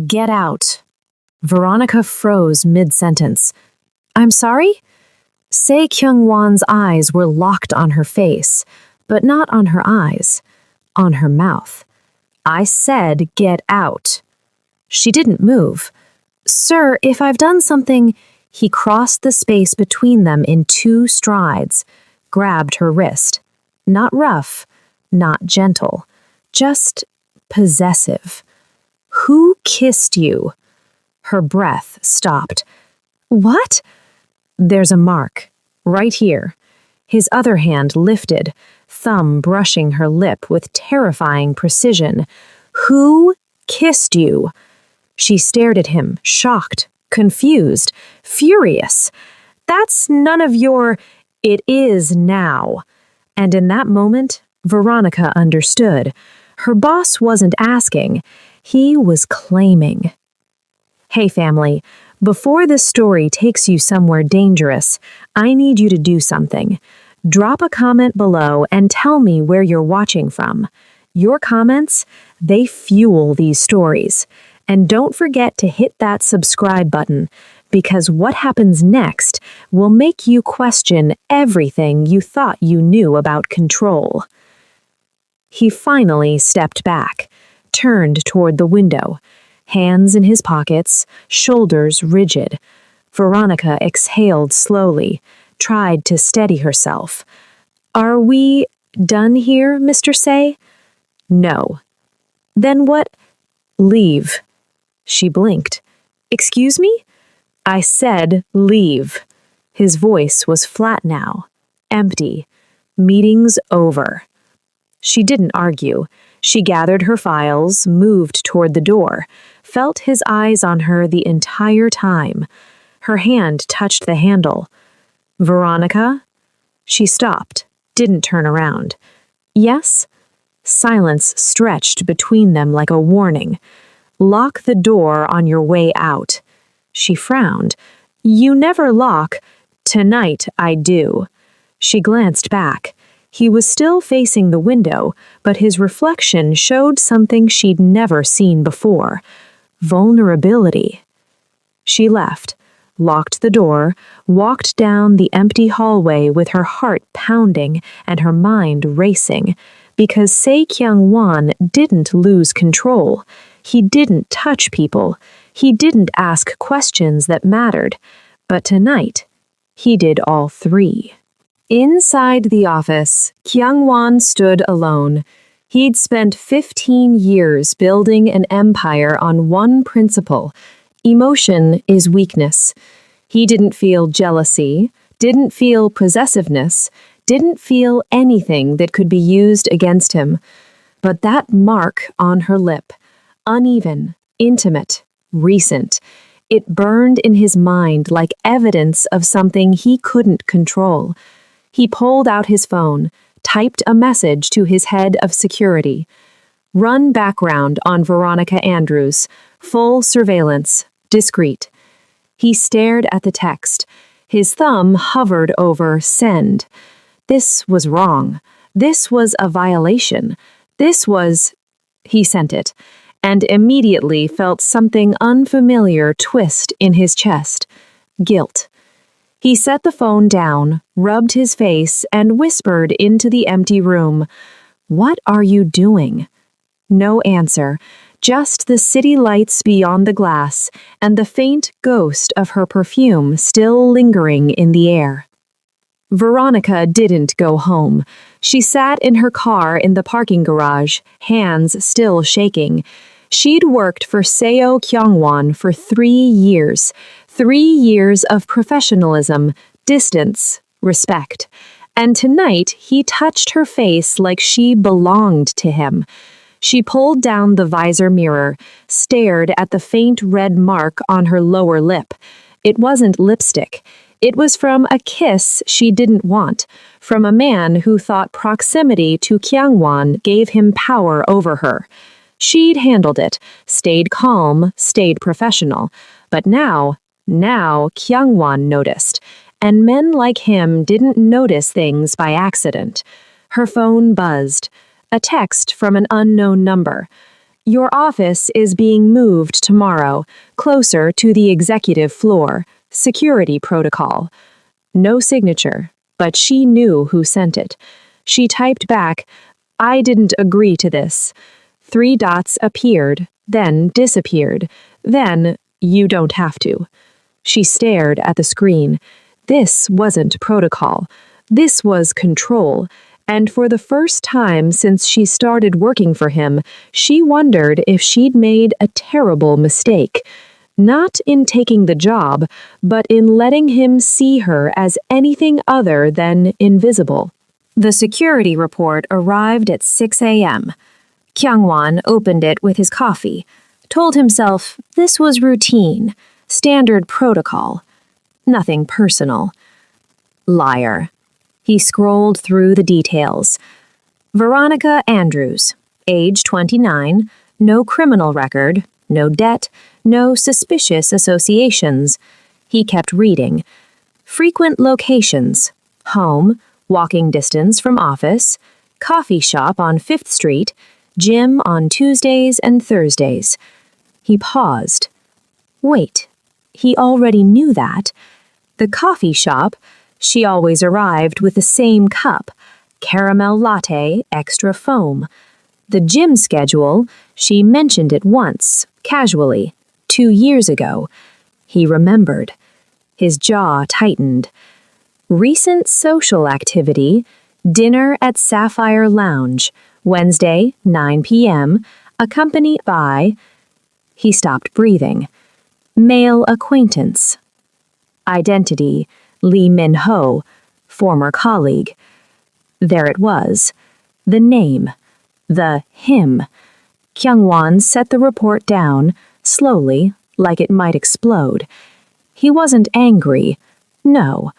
Get out. Veronica froze mid-sentence. I'm sorry? Se Kyung-won's eyes were locked on her face, but not on her eyes, on her mouth. I said get out. She didn't move. Sir, if I've done something... He crossed the space between them in 2 strides, grabbed her wrist. Not rough, not gentle, just possessive. Who kissed you? Her breath stopped. What? There's a mark, right here. His other hand lifted, thumb brushing her lip with terrifying precision. Who kissed you? She stared at him, shocked, confused, furious. That's none of your... It is now. And in that moment, Veronica understood. Her boss wasn't asking. He was claiming. Hey family, before this story takes you somewhere dangerous, I need you to do something. Drop a comment below and tell me where you're watching from. Your comments, they fuel these stories. And don't forget to hit that subscribe button, because what happens next will make you question everything you thought you knew about control. He finally stepped back, turned toward the window, hands in his pockets, shoulders rigid. Veronica exhaled slowly, tried to steady herself. Are we done here, Mr. Se? No. Then what? Leave. She blinked. Excuse me? I said leave. His voice was flat now, empty. Meeting's over. She didn't argue. She gathered her files, moved toward the door, felt his eyes on her the entire time. Her hand touched the handle. Veronica? She stopped, didn't turn around. Yes? Silence stretched between them like a warning. Lock the door on your way out. She frowned. You never lock. Tonight I do. She glanced back. He was still facing the window, but his reflection showed something she'd never seen before. Vulnerability. She left, locked the door, walked down the empty hallway with her heart pounding and her mind racing, because Se Kyung-won didn't lose control. He didn't touch people. He didn't ask questions that mattered. But tonight, he did all 3. Inside the office, Kyung-won stood alone. He'd spent 15 years building an empire on one principle: emotion is weakness. He didn't feel jealousy, didn't feel possessiveness, didn't feel anything that could be used against him. But that mark on her lip, uneven, intimate, recent, it burned in his mind like evidence of something he couldn't control. He pulled out his phone, typed a message to his head of security. Run background on Veronica Andrews. Full surveillance. Discreet. He stared at the text. His thumb hovered over send. This was wrong. This was a violation. This was... He sent it, and immediately felt something unfamiliar twist in his chest. Guilt. He set the phone down, rubbed his face, and whispered into the empty room, "What are you doing?" No answer, just the city lights beyond the glass and the faint ghost of her perfume still lingering in the air. Veronica didn't go home. She sat in her car in the parking garage, hands still shaking. She'd worked for Seo Kyung-won for 3 years. 3 years of professionalism, distance, respect. And tonight, he touched her face like she belonged to him. She pulled down the visor mirror, stared at the faint red mark on her lower lip. It wasn't lipstick. It was from a kiss she didn't want, from a man who thought proximity to Kyung-won gave him power over her. She'd handled it, stayed calm, stayed professional. But now Kyung-won noticed. And men like him didn't notice things by accident. Her phone buzzed. A text from an unknown number. Your office is being moved tomorrow, closer to the executive floor. Security protocol. No signature, but she knew who sent it. She typed back, I didn't agree to this. 3 dots appeared, then disappeared, then, you don't have to. She stared at the screen. This wasn't protocol. This was control. And for the first time since she started working for him, she wondered if she'd made a terrible mistake. Not in taking the job, but in letting him see her as anything other than invisible. The security report arrived at 6 a.m. Kyungwon opened it with his coffee, told himself this was routine, standard protocol, nothing personal. Liar. He scrolled through the details. Veronica Andrews, age 29, no criminal record, no debt, no suspicious associations. He kept reading. Frequent locations: home, walking distance from office, coffee shop on 5th Street, gym on Tuesdays and Thursdays. He paused. Wait, he already knew that. The coffee shop, she always arrived with the same cup, caramel latte, extra foam. The gym schedule, she mentioned it once, casually, 2 years ago. He remembered. His jaw tightened. Recent social activity, dinner at Sapphire Lounge, Wednesday, 9 p.m., accompanied by... He stopped breathing. Male acquaintance. Identity, Lee Min-ho, former colleague. There it was. The name. The him. Kyungwon set the report down, slowly, like it might explode. He wasn't angry. No.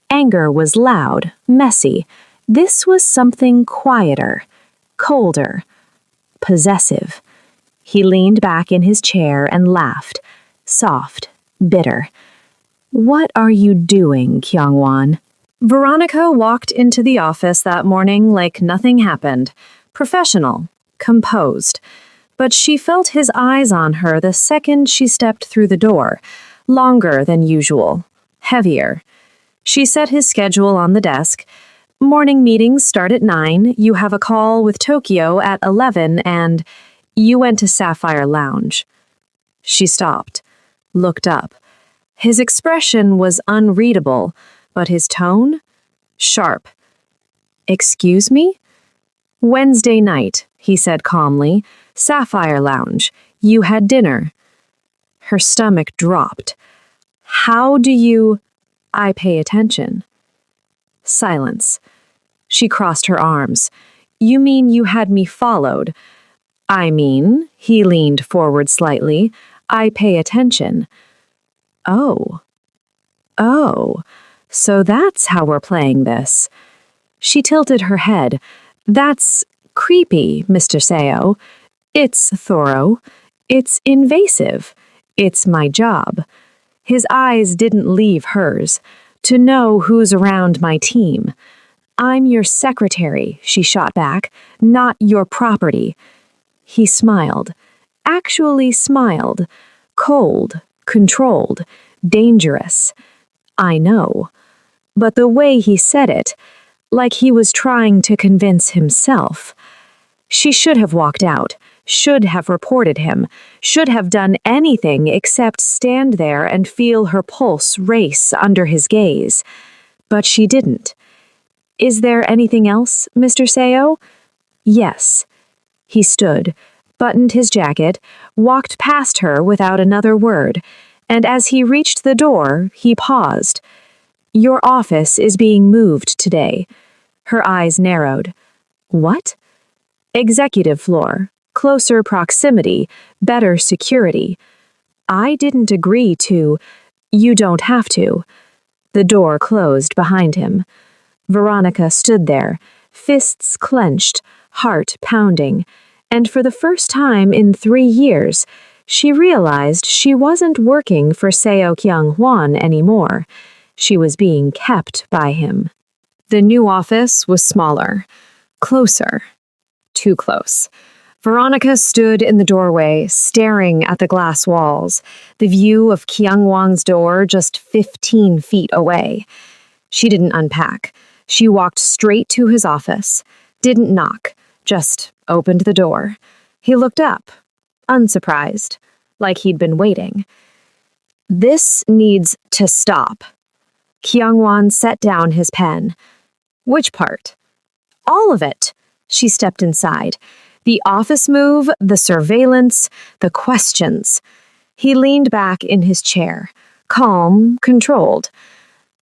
Anger was loud, messy. This was something quieter, colder, possessive. He leaned back in his chair and laughed, soft, bitter. What are you doing, Kyungwon? Veronica walked into the office that morning like nothing happened. Professional, composed. But she felt his eyes on her the second she stepped through the door. Longer than usual. Heavier. She set his schedule on the desk. Morning meetings start at 9, you have a call with Tokyo at 11, and you went to Sapphire Lounge. She stopped, looked up. His expression was unreadable, but his tone? Sharp. Excuse me? Wednesday night, he said calmly. Sapphire Lounge. You had dinner. Her stomach dropped. How do you... I pay attention. Silence. She crossed her arms. You mean you had me followed? I mean, he leaned forward slightly, I pay attention. Oh. Oh. So that's how we're playing this. She tilted her head. That's creepy, Mr. Seo. It's thorough. It's invasive. It's my job. His eyes didn't leave hers. To know who's around my team. I'm your secretary, she shot back, not your property. He smiled. Actually smiled. Cold, controlled, dangerous. I know. But the way he said it, like he was trying to convince himself. She should have walked out, should have reported him, should have done anything except stand there and feel her pulse race under his gaze. But she didn't. Is there anything else, Mr. Seo? Yes. He stood, buttoned his jacket, walked past her without another word, and as he reached the door, he paused. Your office is being moved today. Her eyes narrowed. What? Executive floor. Closer proximity. Better security. I didn't agree to. You don't have to. The door closed behind him. Veronica stood there, fists clenched, heart pounding, and for the first time in 3 years, she realized she wasn't working for Seo Kyung-hwan anymore. She was being kept by him. The new office was smaller, closer, too close. Veronica stood in the doorway, staring at the glass walls, the view of Kyungwon's door just 15 feet away. She didn't unpack. She walked straight to his office, didn't knock, just opened the door. He looked up, unsurprised, like he'd been waiting. "This needs to stop." Kyungwon set down his pen. "Which part?" "All of it." She stepped inside. The office move, the surveillance, the questions. He leaned back in his chair, calm, controlled.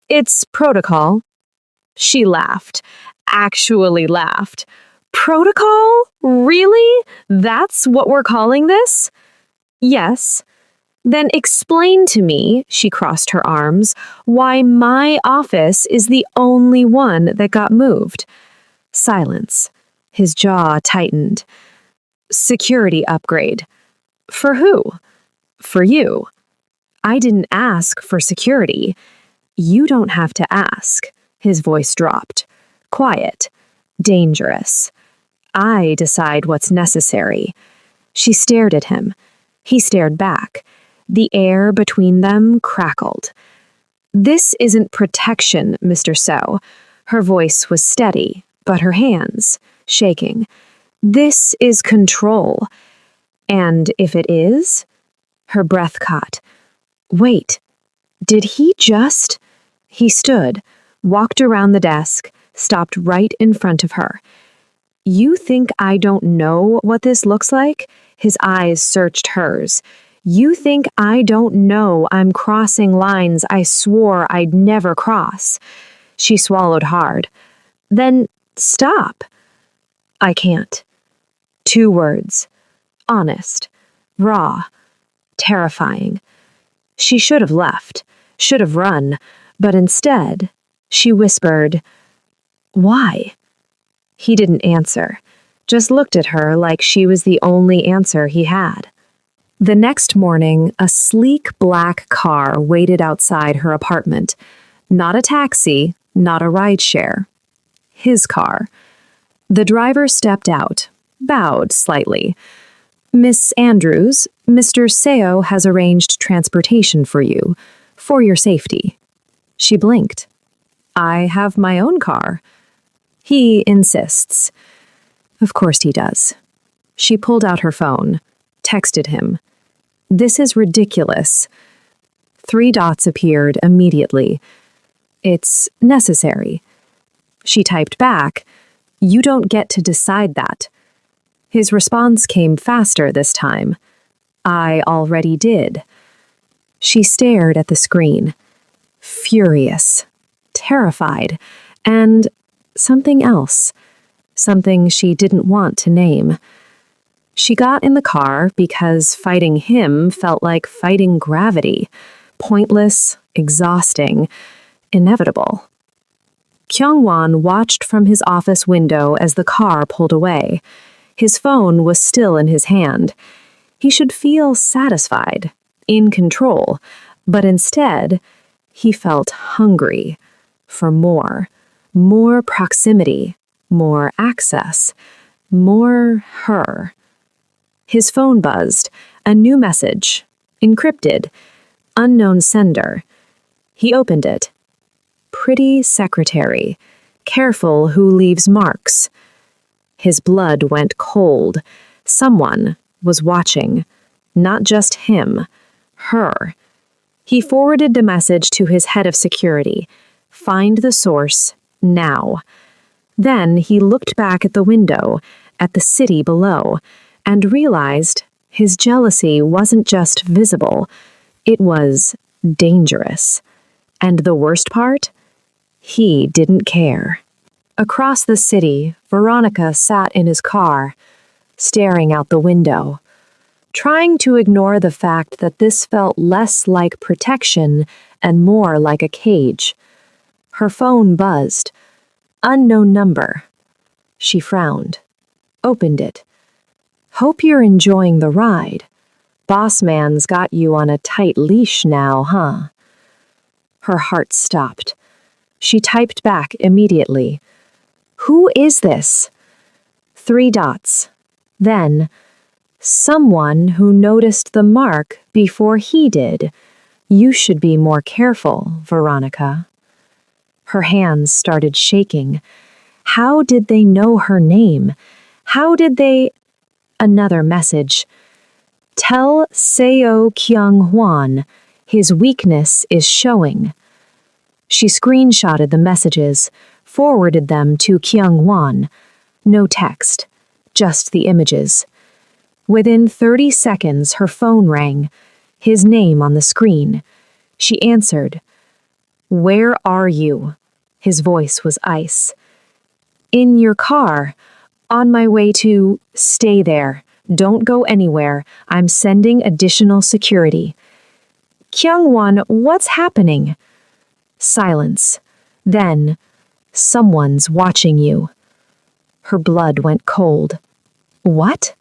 "It's protocol." She laughed, actually laughed. "Protocol? Really? That's what we're calling this?" "Yes." "Then explain to me," she crossed her arms, "why my office is the only one that got moved." Silence. His jaw tightened. "Security upgrade." "For who?" "For you." "I didn't ask for security." "You don't have to ask." His voice dropped. Quiet. Dangerous. "I decide what's necessary." She stared at him. He stared back. The air between them crackled. "This isn't protection, Mr. So." Her voice was steady, but her hands shaking. "This is control." "And if it is?" Her breath caught. "Wait, did he just—" He stood, walked around the desk, stopped right in front of her. "You think I don't know what this looks like?" His eyes searched hers. "You think I don't know I'm crossing lines I swore I'd never cross?" She swallowed hard. "Then stop." "I can't." 2 words. Honest. Raw. Terrifying. She should have left, should have run, but instead, she whispered, "Why?" He didn't answer, just looked at her like she was the only answer he had. The next morning, a sleek black car waited outside her apartment. Not a taxi, not a rideshare. His car. The driver stepped out, bowed slightly. "Miss Andrews, Mr. Seo has arranged transportation for you, for your safety." She blinked. "I have my own car." He insists. Of course he does. She pulled out her phone, texted him. "This is ridiculous." 3 dots appeared immediately. "It's necessary." She typed back, "You don't get to decide that." His response came faster this time. "I already did." She stared at the screen, furious, terrified, and something else, something she didn't want to name. She got in the car because fighting him felt like fighting gravity, pointless, exhausting, inevitable. Kyungwon watched from his office window as the car pulled away. His phone was still in his hand. He should feel satisfied, in control, but instead, he felt hungry for more. More proximity, more access, more her. His phone buzzed, a new message, encrypted, unknown sender. He opened it. Pretty secretary, careful who leaves marks. His blood went cold. Someone was watching. Not just him, her. He forwarded the message to his head of security. Find the source, now. Then he looked back at the window, at the city below, and realized his jealousy wasn't just visible, it was dangerous. And the worst part? He didn't care. Across the city, Veronica sat in his car, staring out the window, trying to ignore the fact that this felt less like protection and more like a cage. Her phone buzzed. Unknown number. She frowned. Opened it. "Hope you're enjoying the ride. Boss man's got you on a tight leash now, huh?" Her heart stopped. She typed back immediately. "Who is this?" 3 dots. Then, someone who noticed the mark before he did. You should be more careful, Veronica. Her hands started shaking. How did they know her name? How did they... Another message. Tell Seo Kyung-hwan his weakness is showing. She screenshotted the messages, forwarded them to Kyung-hwan. No text, just the images. Within 30 seconds, her phone rang, his name on the screen. She answered. Where are you? His voice was ice. In your car. On my way to... Stay there. Don't go anywhere. I'm sending additional security. Kyung-won, what's happening? Silence. Then, someone's watching you. Her blood went cold. What?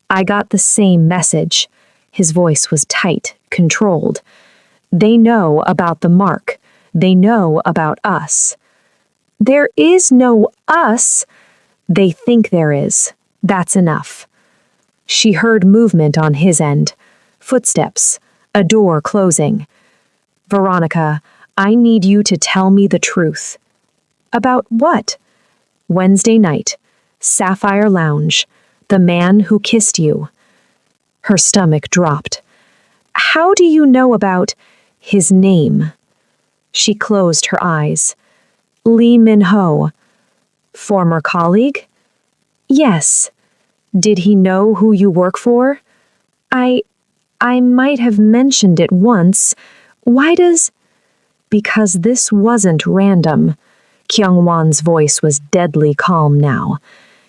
I got the same message. His voice was tight, controlled. They know about the mark. They know about us. There is no us. They think there is. That's enough. She heard movement on his end. Footsteps. A door closing. Veronica, I need you to tell me the truth. About what? Wednesday night. Sapphire Lounge. The man who kissed you. Her stomach dropped. How do you know about his name? She closed her eyes. Lee Min-ho. Former colleague? Yes. Did he know who you work for? I might have mentioned it once. Why does... Because this wasn't random. Kyung-won's voice was deadly calm now.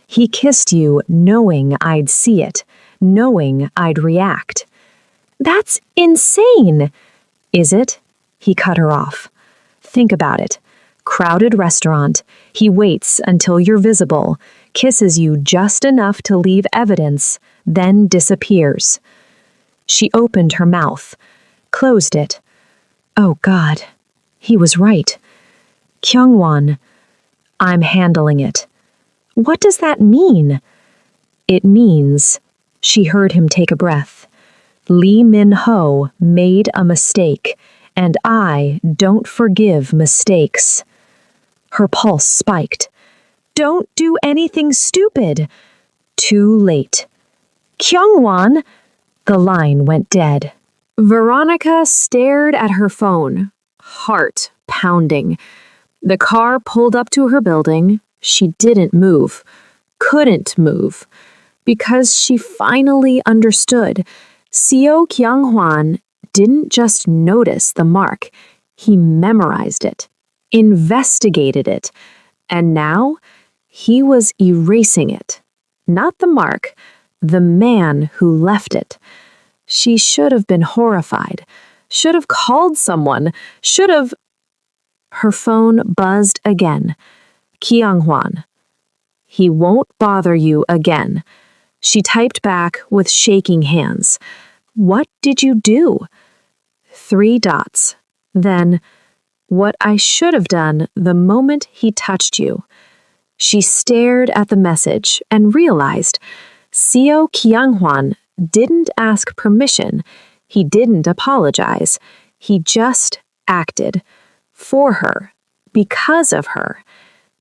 He kissed you knowing I'd see it, knowing I'd react. That's insane! Is it? He cut her off. Think about it. Crowded restaurant. He waits until you're visible, kisses you just enough to leave evidence, then disappears. She opened her mouth, closed it. Oh God, he was right. Kyung-won, I'm handling it. What does that mean? It means, she heard him take a breath. Lee Min-ho made a mistake, and I don't forgive mistakes. Her pulse spiked. Don't do anything stupid. Too late. Kyung-won! The line went dead. Veronica stared at her phone, heart pounding. The car pulled up to her building. She didn't move, couldn't move, because she finally understood. Seo Kyung-hwan didn't just notice the mark, he memorized it, investigated it, and now he was erasing it. Not the mark, the man who left it. She should have been horrified, should have called someone, should have... Her phone buzzed again. Kyung-hwan. He won't bother you again. She typed back with shaking hands. What did you do? 3 dots. Then, what I should have done the moment he touched you. She stared at the message and realized Seo Kyung-hwan didn't ask permission. He didn't apologize. He just acted. For her. Because of her.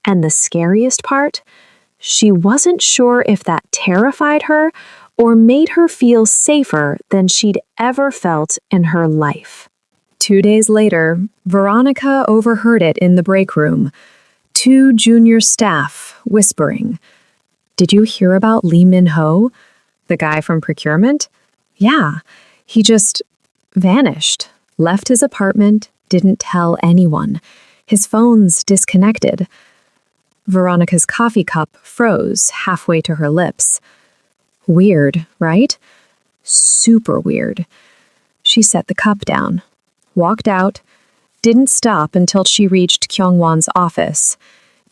And the scariest part? She wasn't sure if that terrified her or made her feel safer than she'd ever felt in her life. 2 days later, Veronica overheard it in the break room. 2 junior staff whispering. Did you hear about Lee Min-ho? The guy from procurement? Yeah, he just vanished, left his apartment, didn't tell anyone. His phone's disconnected. Veronica's coffee cup froze halfway to her lips. Weird, right? Super weird. She set the cup down, walked out, didn't stop until she reached Kyung-won's office.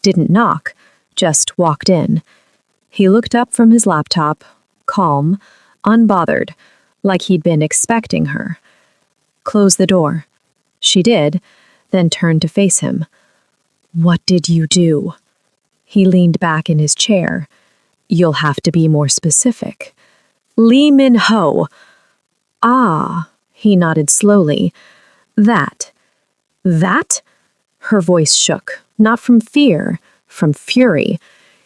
Didn't knock, just walked in. He looked up from his laptop, calm, unbothered, like he'd been expecting her. Close the door. She did, then turned to face him. What did you do? He leaned back in his chair. You'll have to be more specific. Lee Min-ho. Ah, he nodded slowly. That. That? Her voice shook, not from fear, from fury.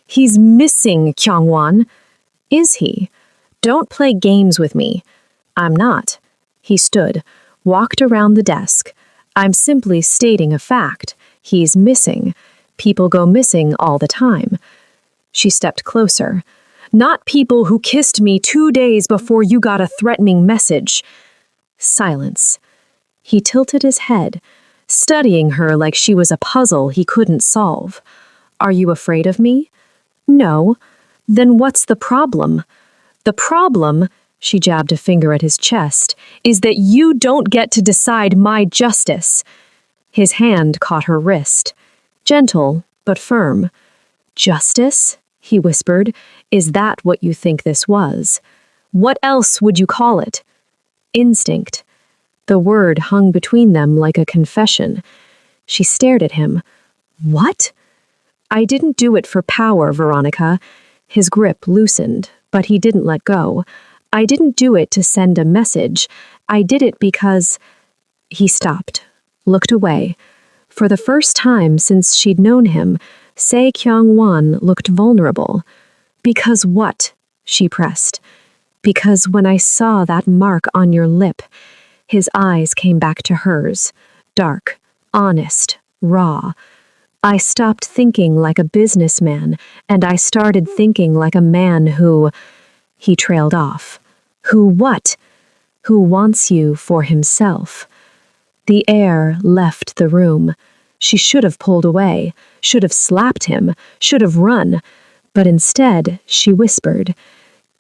He's missing, Kyungwon. Is he? Don't play games with me. I'm not. He stood, walked around the desk. I'm simply stating a fact. He's missing. People go missing all the time. She stepped closer. Not people who kissed me 2 days before you got a threatening message. Silence. He tilted his head, studying her like she was a puzzle he couldn't solve. Are you afraid of me? No. Then what's the problem? The problem, she jabbed a finger at his chest, is that you don't get to decide my justice. His hand caught her wrist. Gentle, but firm. Justice? He whispered. Is that what you think this was? What else would you call it? Instinct. The word hung between them like a confession. She stared at him. What? I didn't do it for power, Veronica. His grip loosened, but he didn't let go. I didn't do it to send a message. I did it because... He stopped, looked away. For the first time since she'd known him, Se Kyung-won looked vulnerable. Because what? She pressed. Because when I saw that mark on your lip, his eyes came back to hers, dark, honest, raw. I stopped thinking like a businessman, and I started thinking like a man who... He trailed off. Who what? Who wants you for himself. The air left the room. She should have pulled away, should have slapped him, should have run. But instead, she whispered,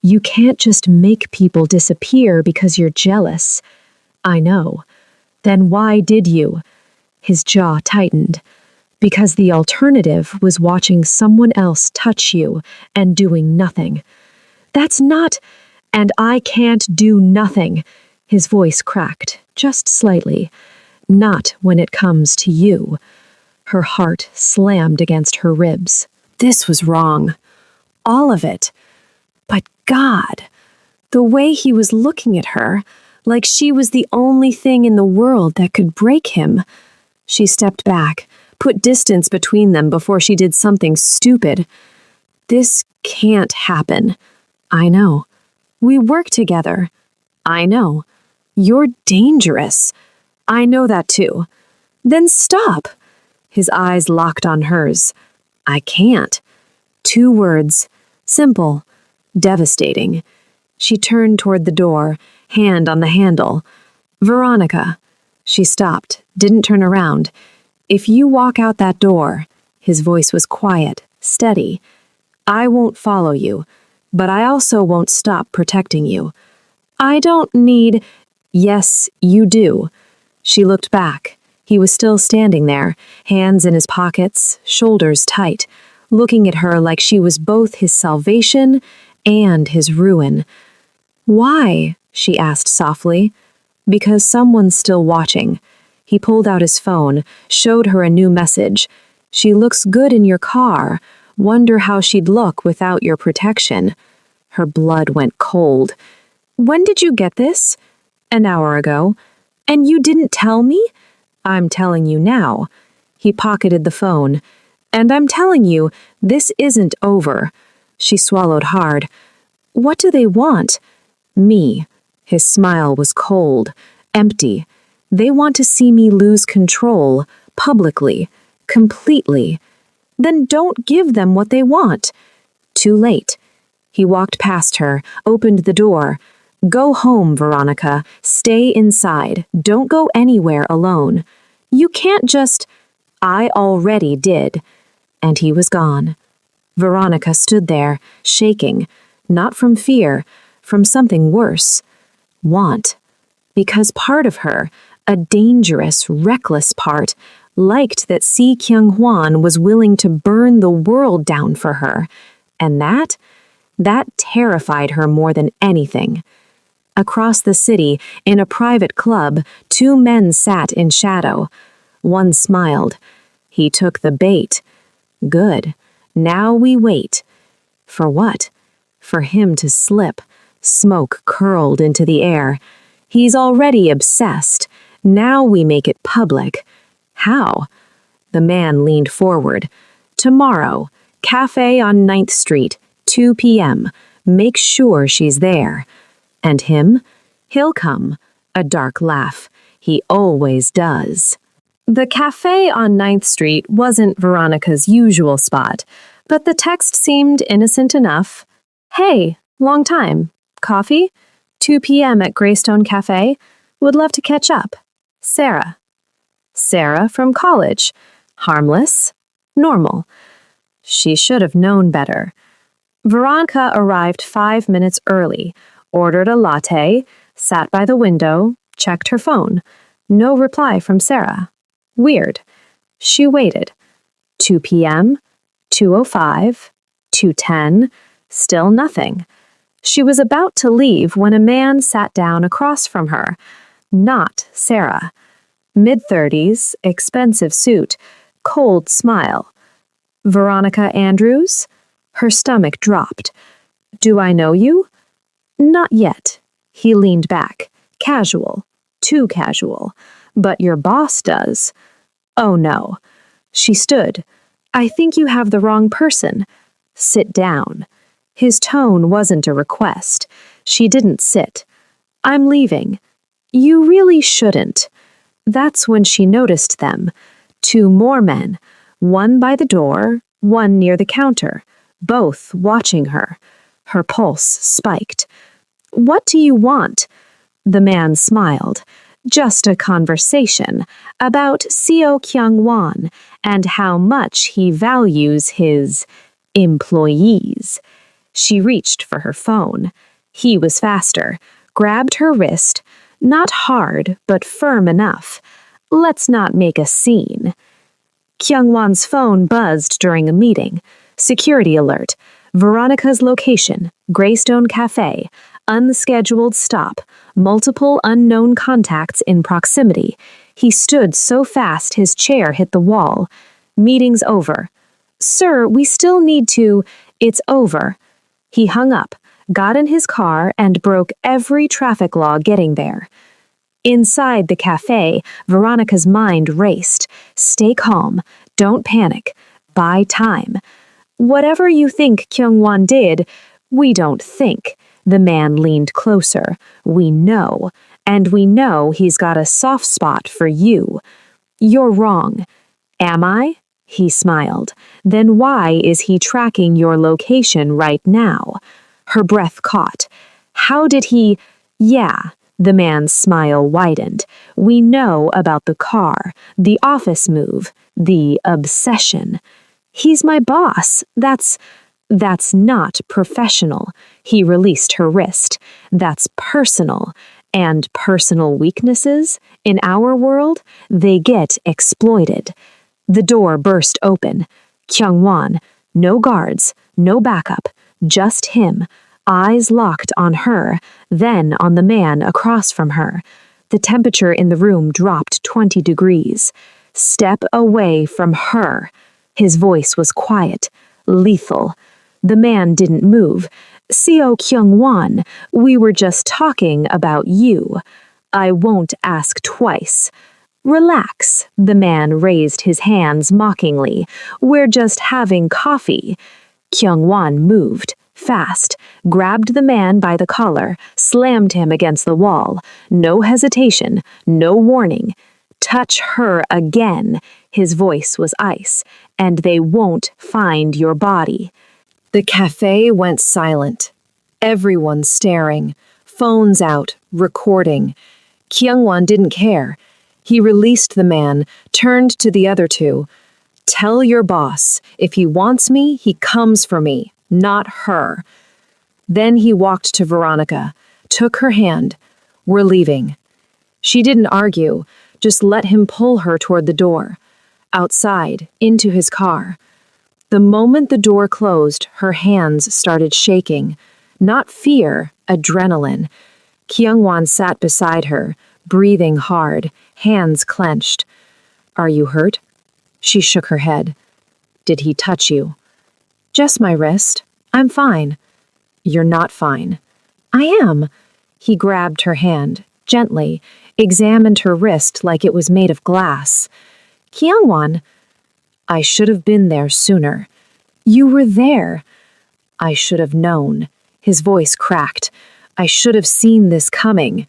You can't just make people disappear because you're jealous. I know. Then why did you? His jaw tightened. Because the alternative was watching someone else touch you and doing nothing. That's not... And I can't do nothing. His voice cracked, just slightly. Not when it comes to you. Her heart slammed against her ribs. This was wrong. All of it. But God, the way he was looking at her, like she was the only thing in the world that could break him. She stepped back, put distance between them before she did something stupid. This can't happen. I know. We work together. I know. You're dangerous. I know that too. Then stop. His eyes locked on hers. I can't. 2 words. Simple. Devastating. She turned toward the door, hand on the handle. Veronica. She stopped, didn't turn around. If you walk out that door, his voice was quiet, steady. I won't follow you, but I also won't stop protecting you. I don't need... Yes, you do. She looked back. He was still standing there, hands in his pockets, shoulders tight, looking at her like she was both his salvation and his ruin. Why? She asked softly. Because someone's still watching. He pulled out his phone, showed her a new message. She looks good in your car. Wonder how she'd look without your protection. Her blood went cold. When did you get this? An hour ago. And you didn't tell me? I'm telling you now. He pocketed the phone. And I'm telling you, this isn't over. She swallowed hard. What do they want? Me. His smile was cold, empty. They want to see me lose control, publicly, completely. Then don't give them what they want. Too late. He walked past her, opened the door. Go home, Veronica. Stay inside. Don't go anywhere alone. You can't just... I already did. And he was gone. Veronica stood there, shaking, not from fear, from something worse. Want. Because part of her, a dangerous, reckless part, liked that Se Kyung-won was willing to burn the world down for her. And that terrified her more than anything. Across the city, in a private club, 2 men sat in shadow. One smiled. He took the bait. Good. Now we wait. For what? For him to slip, smoke curled into the air. He's already obsessed. Now we make it public. How? The man leaned forward. Tomorrow, cafe on 9th Street, 2 p.m. Make sure she's there. And him? He'll come. A dark laugh. He always does. The cafe on 9th Street wasn't Veronica's usual spot, but the text seemed innocent enough. Hey, long time. Coffee? 2 p.m. at Greystone Cafe. Would love to catch up. Sarah. Sarah from college. Harmless. Normal. She should have known better. Veronica arrived 5 minutes early, ordered a latte, sat by the window, checked her phone. No reply from Sarah. Weird. She waited. 2 p.m., 2:05, 2:10, still nothing. She was about to leave when a man sat down across from her. Not Sarah. Mid-30s, expensive suit, cold smile. Veronica Andrews? Her stomach dropped. Do I know you? Not yet. He leaned back. Casual. Too casual. But your boss does. Oh no. She stood. I think you have the wrong person. Sit down. His tone wasn't a request. She didn't sit. I'm leaving. You really shouldn't. That's when she noticed them. 2 more men. One by the door, one near the counter. Both watching her. Her pulse spiked. What do you want? The man smiled. Just a conversation about Seo Kyung-won and how much he values his employees. She reached for her phone. He was faster, grabbed her wrist, not hard, but firm enough. Let's not make a scene. Kyung-won's phone buzzed during a meeting. Security alert. Veronica's location, Greystone Cafe. Unscheduled stop. Multiple unknown contacts in proximity. He stood so fast his chair hit the wall. Meeting's over. Sir, we still need to. It's over. He hung up, got in his car, and broke every traffic law getting there. Inside the cafe, Veronica's mind raced. Stay calm. Don't panic. Buy time. Whatever you think Kyung-won did, we don't think. The man leaned closer. We know. And we know he's got a soft spot for you. You're wrong. Am I? He smiled. Then why is he tracking your location right now? Her breath caught. How did he? Yeah. The man's smile widened. We know about the car, the office move, the obsession. He's my boss. That's not professional. He released her wrist. That's personal. And personal weaknesses, in our world, they get exploited. The door burst open. Kyung-won, no guards, no backup, just him, eyes locked on her, then on the man across from her. The temperature in the room dropped 20 degrees. Step away from her. His voice was quiet, lethal. The man didn't move. Seo Kyung-won, we were just talking about you. I won't ask twice. Relax, the man raised his hands mockingly. We're just having coffee. Kyung-won moved, fast, grabbed the man by the collar, slammed him against the wall. No hesitation, no warning. Touch her again. His voice was ice. And they won't find your body. The cafe went silent. Everyone staring. Phones out, recording. Kyung-won didn't care. He released the man, turned to the other 2. Tell your boss, if he wants me, he comes for me, not her. Then he walked to Veronica, took her hand. We're leaving. She didn't argue, just let him pull her toward the door. Outside, into his car. The moment the door closed, her hands started shaking. Not fear, adrenaline. Kyung-won sat beside her, breathing hard, hands clenched. Are you hurt? She shook her head. Did he touch you? Just my wrist. I'm fine. You're not fine. I am. He grabbed her hand, gently, examined her wrist like it was made of glass. Kyungwon, I should have been there sooner. You were there. I should have known. His voice cracked. I should have seen this coming.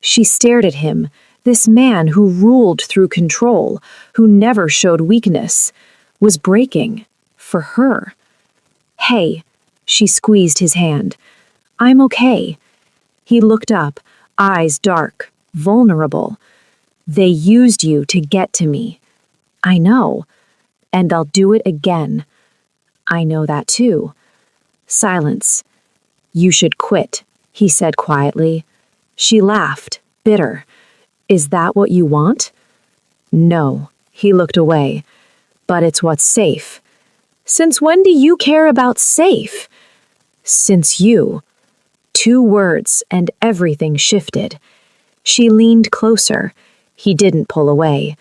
She stared at him, this man who ruled through control, who never showed weakness, was breaking. For her. Hey, she squeezed his hand. I'm okay. He looked up, eyes dark, vulnerable. They used you to get to me. I know. And I'll do it again. I know that too. Silence. You should quit, he said quietly. She laughed, bitter. Is that what you want? No, he looked away. But it's what's safe. Since when do you care about safe? Since you. 2 words and everything shifted. She leaned closer. He didn't pull away.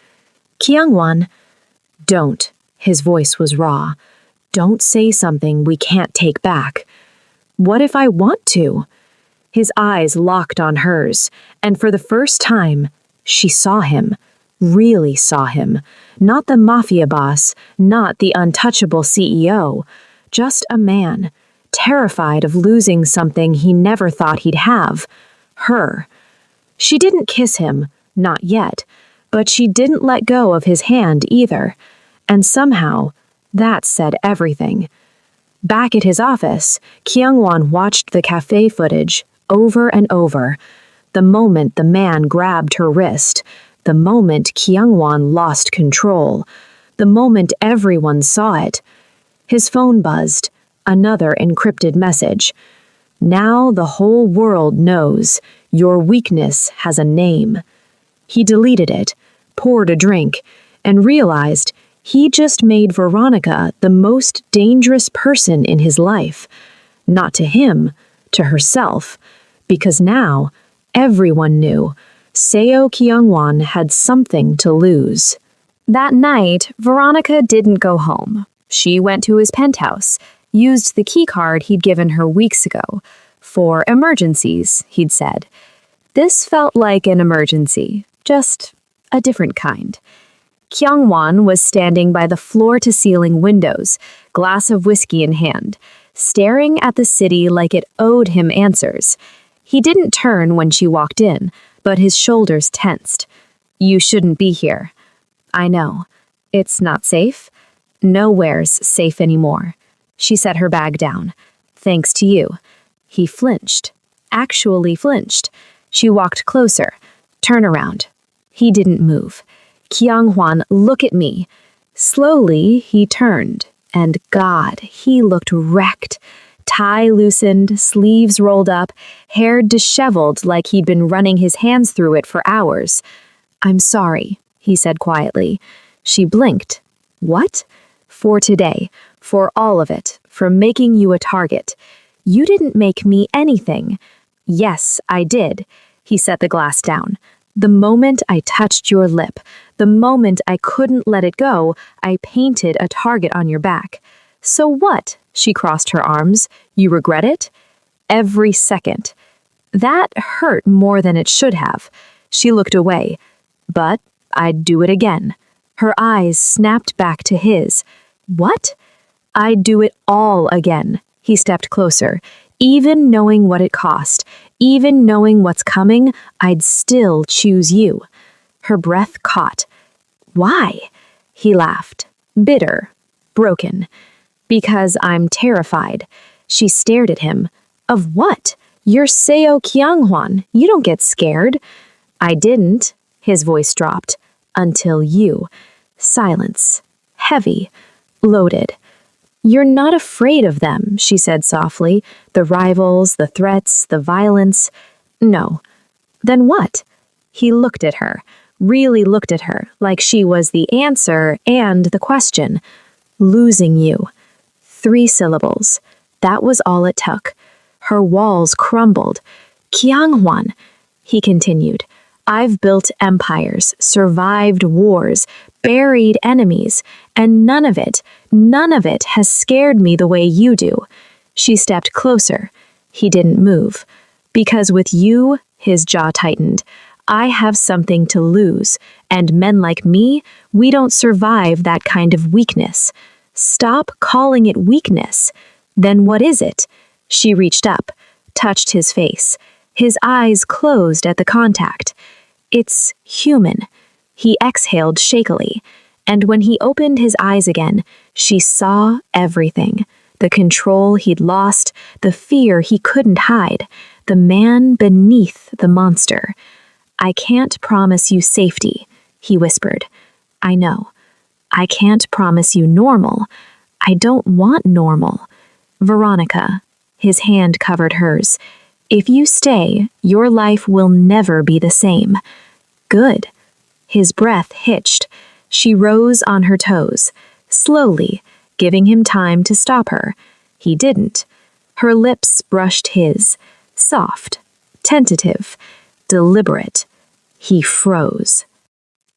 Kyungwon, don't. His voice was raw. Don't say something we can't take back. What if I want to? His eyes locked on hers, and for the first time, she saw him. Really saw him. Not the mafia boss, not the untouchable CEO. Just a man, terrified of losing something he never thought he'd have. Her. She didn't kiss him, not yet, but she didn't let go of his hand either. And somehow, that said everything. Back at his office, Kyungwon watched the cafe footage over and over. The moment the man grabbed her wrist, the moment Kyungwon lost control, the moment everyone saw it. His phone buzzed, another encrypted message. Now the whole world knows your weakness has a name. He deleted it, poured a drink, and realized he just made Veronica the most dangerous person in his life. Not to him, to herself, because now everyone knew Seo Kyungwon had something to lose. That night, Veronica didn't go home. She went to his penthouse, used the keycard he'd given her weeks ago. For emergencies, he'd said. This felt like an emergency, just a different kind. Kyungwon was standing by the floor-to-ceiling windows, glass of whiskey in hand, staring at the city like it owed him answers. He didn't turn when she walked in, but his shoulders tensed. You shouldn't be here. I know. It's not safe. Nowhere's safe anymore. She set her bag down. Thanks to you. He flinched. Actually flinched. She walked closer. Turn around. He didn't move. Kyungwon, look at me. Slowly, he turned. And God, he looked wrecked. Tie loosened, sleeves rolled up, hair disheveled like he'd been running his hands through it for hours. I'm sorry, he said quietly. She blinked. What? For today. For all of it. For making you a target. You didn't make me anything. Yes, I did. He set the glass down. The moment I touched your lip, the moment I couldn't let it go, I painted a target on your back. So what? She crossed her arms. You regret it? Every second. That hurt more than it should have. She looked away. But I'd do it again. Her eyes snapped back to his. What? I'd do it all again. He stepped closer. Even knowing what it cost, even knowing what's coming, I'd still choose you. Her breath caught. Why? He laughed. Bitter. Broken. Because I'm terrified. She stared at him. Of what? You're Seo Kyungwon. You don't get scared. I didn't. His voice dropped. Until you. Silence. Heavy. Loaded. You're not afraid of them, she said softly. The rivals, the threats, the violence. No. Then what? He looked at her. Really looked at her, like she was the answer and the question. Losing you. 3 syllables. That was all it took. Her walls crumbled. Kyungwon, he continued. I've built empires, survived wars, buried enemies, and none of it has scared me the way you do. She stepped closer. He didn't move. Because with you, his jaw tightened, I have something to lose, and men like me, we don't survive that kind of weakness. Stop calling it weakness. Then what is it? She reached up, touched his face. His eyes closed at the contact. It's human. He exhaled shakily, and when he opened his eyes again, she saw everything. The control he'd lost, the fear he couldn't hide, the man beneath the monster. I can't promise you safety, he whispered. I know. I can't promise you normal. I don't want normal. Veronica, his hand covered hers. If you stay, your life will never be the same. Good. His breath hitched. She rose on her toes, slowly, giving him time to stop her. He didn't. Her lips brushed his, soft, tentative, deliberate. He froze.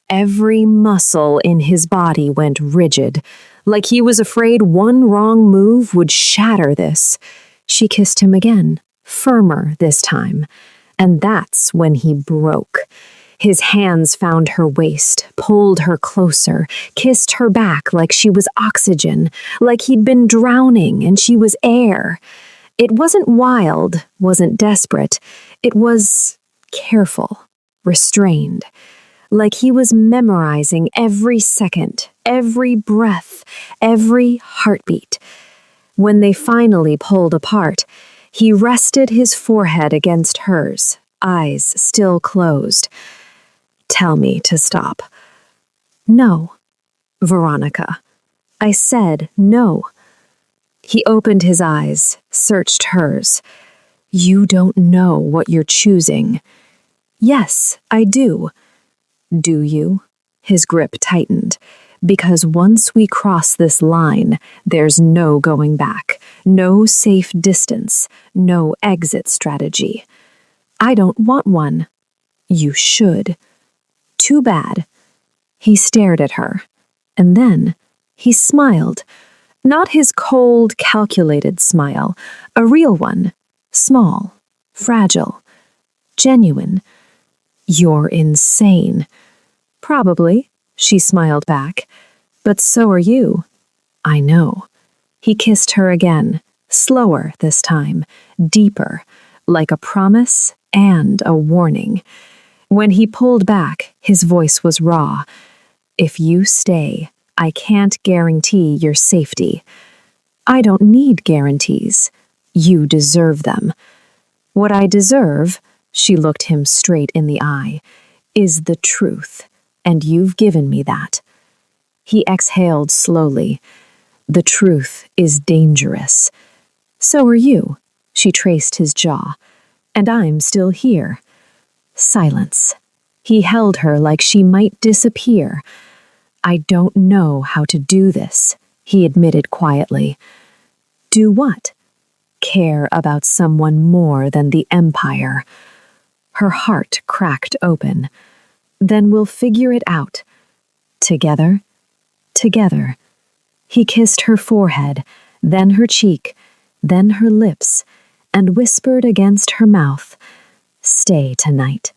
Every muscle in his body went rigid, like he was afraid one wrong move would shatter this. She kissed him again, firmer this time, and that's when he broke. His hands found her waist, pulled her closer, kissed her back like she was oxygen, like he'd been drowning and she was air. It wasn't wild, wasn't desperate. It was careful, restrained, like he was memorizing every second, every breath, every heartbeat. When they finally pulled apart, he rested his forehead against hers, eyes still closed. Tell me to stop. No, Veronica. I said no. He opened his eyes, searched hers. You don't know what you're choosing. Yes, I do. Do you? His grip tightened. Because once we cross this line, there's no going back, no safe distance, no exit strategy. I don't want one. You should. Too bad. He stared at her, and then he smiled. Not his cold, calculated smile, a real one, small, fragile, genuine. You're insane. Probably, she smiled back, but so are you. I know. He kissed her again, slower this time, deeper, like a promise and a warning. When he pulled back, his voice was raw. If you stay, I can't guarantee your safety. I don't need guarantees. You deserve them. What I deserve, she looked him straight in the eye, is the truth, and you've given me that. He exhaled slowly. The truth is dangerous. So are you, she traced his jaw, and I'm still here. Silence. He held her like she might disappear. I don't know how to do this, he admitted quietly. Do what? Care about someone more than the empire. Her heart cracked open. Then we'll figure it out. Together? Together. He kissed her forehead, then her cheek, then her lips, and whispered against her mouth, Stay tonight.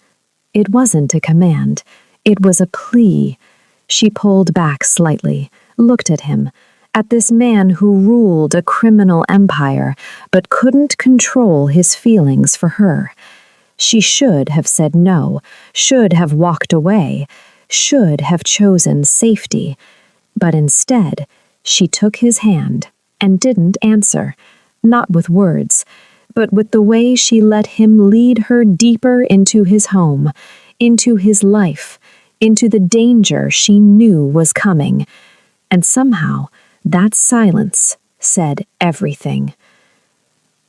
It wasn't a command. It was a plea. She pulled back slightly, looked at him, at this man who ruled a criminal empire, but couldn't control his feelings for her. She should have said no, should have walked away, should have chosen safety. But instead, she took his hand and didn't answer, not with words, but with the way she let him lead her deeper into his home, into his life, into the danger she knew was coming. And somehow, that silence said everything.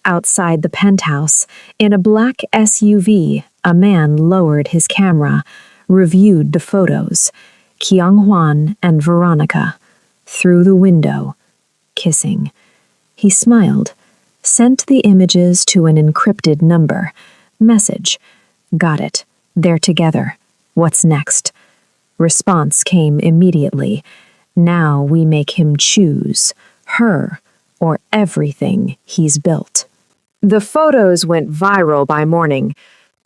Outside the penthouse, in a black SUV, a man lowered his camera, reviewed the photos. Kyung-hwan and Veronica, through the window, kissing. He smiled, sent the images to an encrypted number. Message. Got it. They're together. What's next? Response came immediately. Now we make him choose, her, or everything he's built. The photos went viral by morning.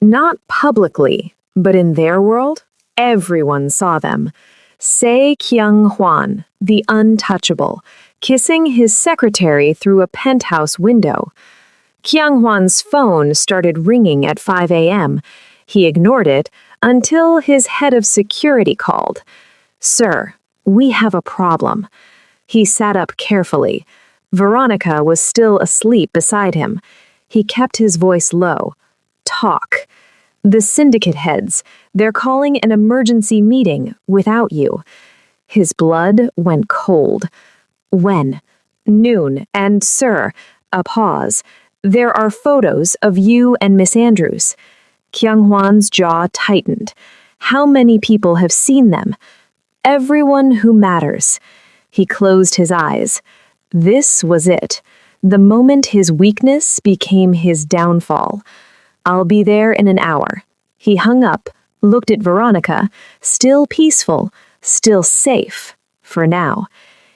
Not publicly, but in their world, everyone saw them. Se Kyung-hwan, the untouchable, kissing his secretary through a penthouse window. Kyung-hwan's phone started ringing at 5 a.m. He ignored it until his head of security called. "Sir, we have a problem." He sat up carefully. Veronica was still asleep beside him. He kept his voice low. "Talk. The syndicate heads, they're calling an emergency meeting without you." His blood went cold. "When?" "Noon, and sir," a pause. "There are photos of you and Miss Andrews." Kyung-hwan's jaw tightened. "How many people have seen them?" "Everyone who matters." He closed his eyes. This was it. The moment his weakness became his downfall. "I'll be there in an hour." He hung up, looked at Veronica, still peaceful, still safe, for now.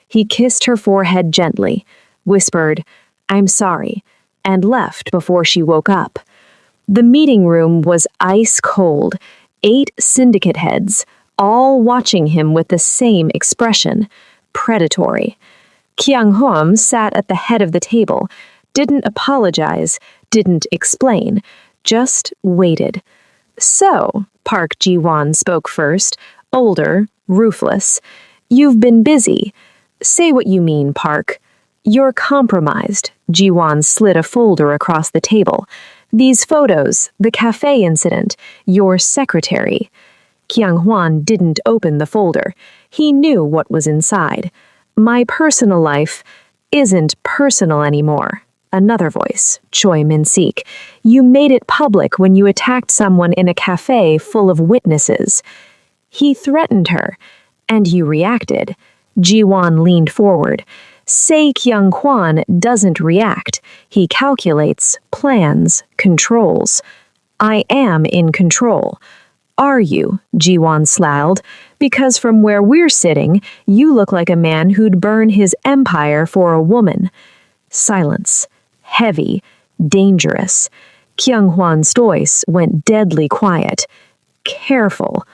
He kissed her forehead gently, whispered, "I'm sorry," and left before she woke up. The meeting room was ice cold, 8 syndicate heads, all watching him with the same expression, predatory. Kyung-hwan sat at the head of the table, didn't apologize, didn't explain, just waited. "So," Park Ji-won spoke first, older, ruthless, "you've been busy. Say what you mean, Park." "You're compromised." Ji-won slid a folder across the table. "These photos, the cafe incident, your secretary." Kyung-hwan didn't open the folder. He knew what was inside. "My personal life isn't personal anymore." Another voice, Choi Min-sik. "You made it public when you attacked someone in a cafe full of witnesses." He threatened her, and you reacted. Ji-won leaned forward. Se Kyung-hwan doesn't react. He calculates, plans, controls. "I am in control." "Are you?" Ji-won snarled. "Because from where we're sitting, you look like a man who'd burn his empire for a woman." Silence. Heavy. Dangerous. Kyung-hwan's voice went deadly quiet. "Careful."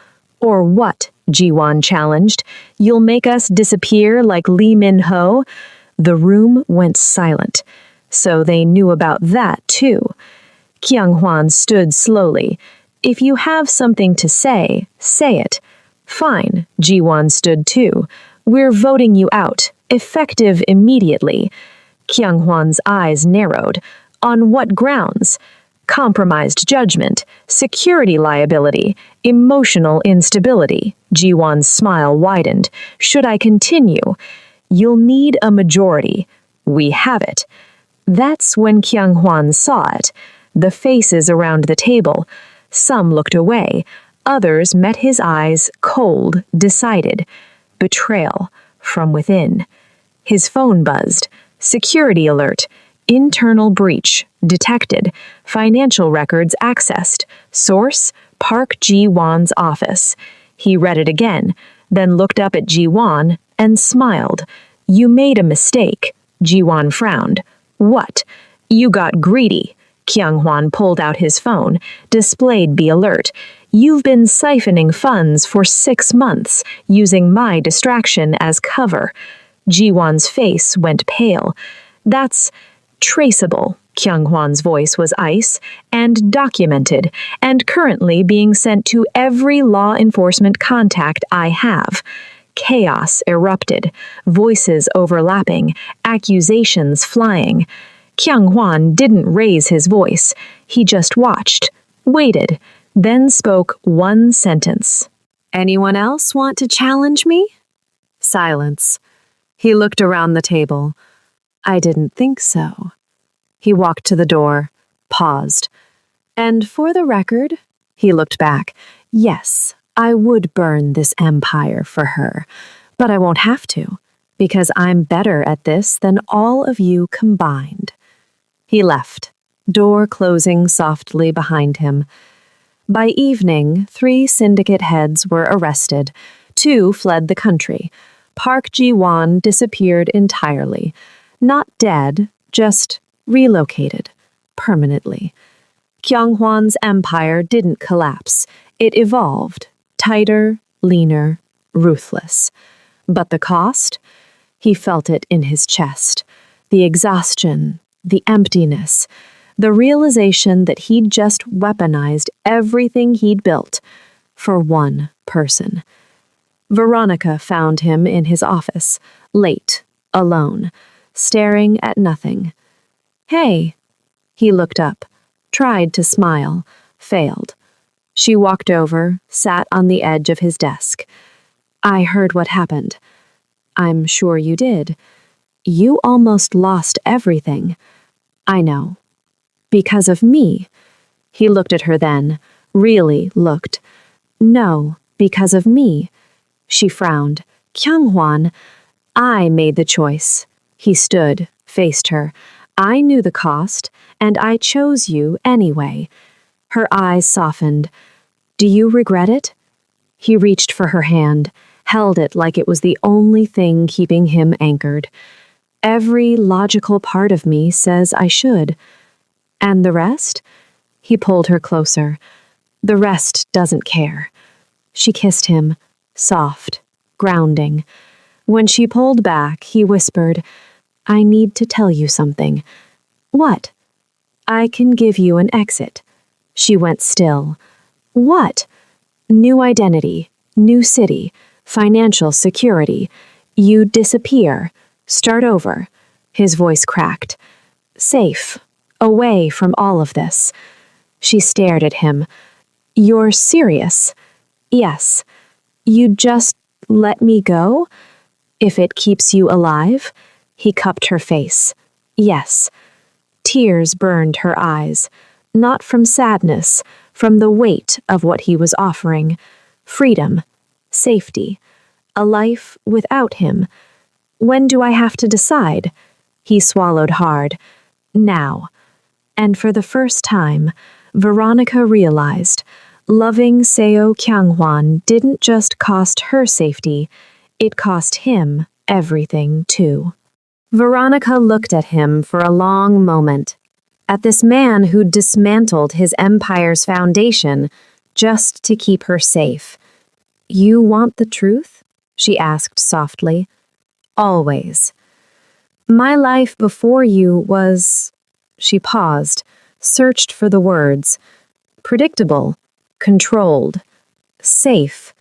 "Or what?" Ji-won challenged. "You'll make us disappear like Lee Min-ho?" The room went silent. So they knew about that, too. Kyung-hwan stood slowly. "If you have something to say it." "Fine." Ji-won stood too. "We're voting you out, effective immediately." Kyung-hwan's eyes narrowed. "On what grounds?" "Compromised judgment, security liability, emotional instability." Ji-won's smile widened. "Should I continue?" "You'll need a majority." "We have it." That's when Kyung-hwan saw it. The faces around the table. Some looked away. Others met his eyes, cold, decided. Betrayal from within. His phone buzzed. Security alert. Internal breach. Detected. Financial records accessed. Source, Park Ji-won's office. He read it again, then looked up at Ji-won and smiled. "You made a mistake." Ji-won frowned. "What?" "You got greedy." Kyung-hwan pulled out his phone, displayed the alert. "You've been siphoning funds for 6 months, using my distraction as cover." Ji-won's face went pale. "That's traceable." Kyung-hwan's voice was ice, "and documented, and currently being sent to every law enforcement contact I have." Chaos erupted, voices overlapping, accusations flying. Kyung-hwan didn't raise his voice. He just watched, waited, then spoke one sentence. "Anyone else want to challenge me?" Silence. He looked around the table. "I didn't think so." He walked to the door, paused. "And for the record," he looked back, "yes, I would burn this empire for her, but I won't have to, because I'm better at this than all of you combined." He left, door closing softly behind him. By evening, 3 syndicate heads were arrested. 2 fled the country. Park Ji-won disappeared entirely. Not dead, just relocated. permanently. Kyunghwan's empire didn't collapse. It evolved, tighter, leaner, ruthless. But the cost? He felt it in his chest. The exhaustion, the emptiness, the realization that he'd just weaponized everything he'd built for one person. Veronica found him in his office, late, alone, staring at nothing. "Hey." He looked up, tried to smile, failed. She walked over, sat on the edge of his desk. "I heard what happened." "I'm sure you did. You almost lost everything." "I know. Because of me." He looked at her then, really looked. "No, because of me." She frowned. "Kyunghwan, I made the choice." He stood, faced her. "I knew the cost, and I chose you anyway." Her eyes softened. "Do you regret it?" He reached for her hand, held it like it was the only thing keeping him anchored. "Every logical part of me says I should." "And the rest?" He pulled her closer. "The rest doesn't care." She kissed him, soft, grounding. When she pulled back, he whispered, "I need to tell you something." "What?" "I can give you an exit." She went still. "What?" "New identity, new city, financial security. You disappear. Start over." His voice cracked. "Safe. Away from all of this." She stared at him. "You're serious?" "Yes." "You just let me go? If it keeps you alive?" He cupped her face. "Yes." Tears burned her eyes, not from sadness, from the weight of what he was offering. Freedom, safety, a life without him. "When do I have to decide?" He swallowed hard. "Now." And for the first time, Veronica realized loving Seo Kyunghwan didn't just cost her safety, it cost him everything too. Veronica looked at him for a long moment, at this man who'd dismantled his empire's foundation just to keep her safe. "You want the truth?" she asked softly. "Always." "My life before you was—" She paused, searched for the words. "Predictable, controlled, safe."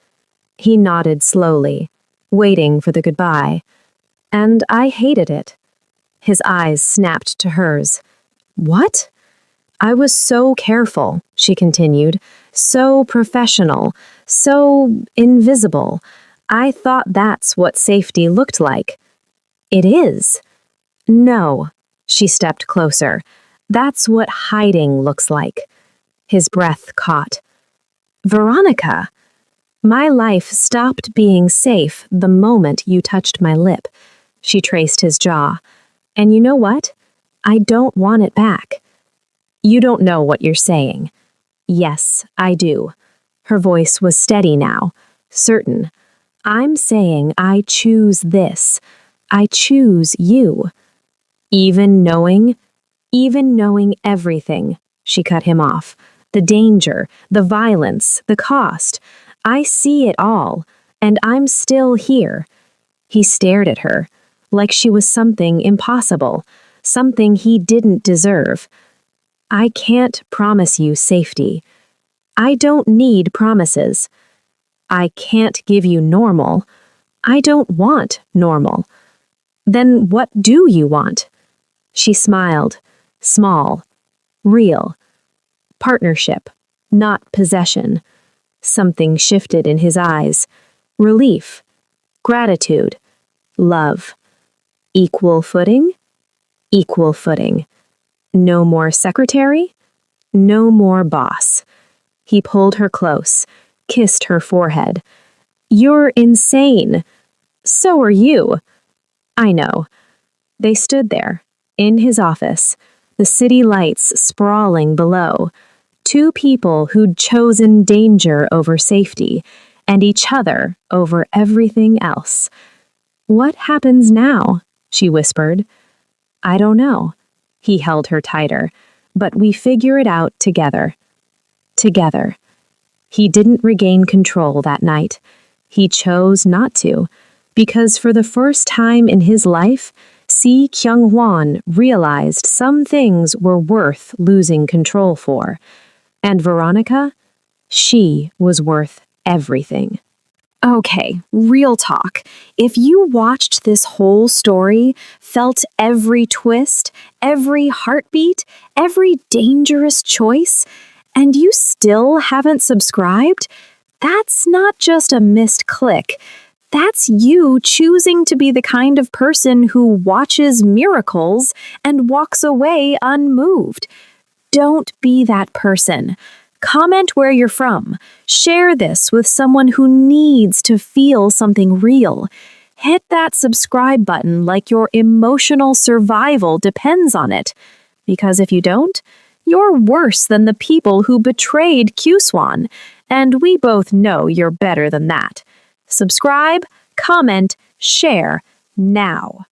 He nodded slowly, waiting for the goodbye. "And I hated it." His eyes snapped to hers. "What?" "I was so careful," she continued, "so professional, so invisible. I thought that's what safety looked like." "It is." "No." She stepped closer. "That's what hiding looks like." His breath caught. "Veronica, my life stopped being safe the moment you touched my lip." She traced his jaw. "And you know what? I don't want it back." "You don't know what you're saying." "Yes, I do." Her voice was steady now, certain. "I'm saying I choose this. I choose you." Even knowing everything," she cut him off. "The danger, the violence, the cost. I see it all, and I'm still here." He stared at her, like she was something impossible, something he didn't deserve. "I can't promise you safety. I don't need promises. I can't give you normal. I don't want normal." "Then what do you want?" She smiled, small, real. "Partnership, not possession." Something shifted in his eyes. Relief, gratitude, love. "Equal footing?" "Equal footing." "No more secretary? No more boss." He pulled her close, kissed her forehead. "You're insane." "So are you." "I know." They stood there, in his office, the city lights sprawling below. Two people who'd chosen danger over safety, and each other over everything else. "What happens now?" she whispered. "I don't know." He held her tighter. But we figure it out together. Together. He didn't regain control that night. He chose not to, because for the first time in his life, Si Kyung-hwan realized some things were worth losing control for. And Veronica? She was worth everything. Okay, real talk. If you watched this whole story, felt every twist, every heartbeat, every dangerous choice, and you still haven't subscribed, that's not just a missed click. That's you choosing to be the kind of person who watches miracles and walks away unmoved. Don't be that person. Comment where you're from. Share this with someone who needs to feel something real. Hit that subscribe button like your emotional survival depends on it. Because if you don't, you're worse than the people who betrayed Q-Swan, and we both know you're better than that. Subscribe, comment, share, now.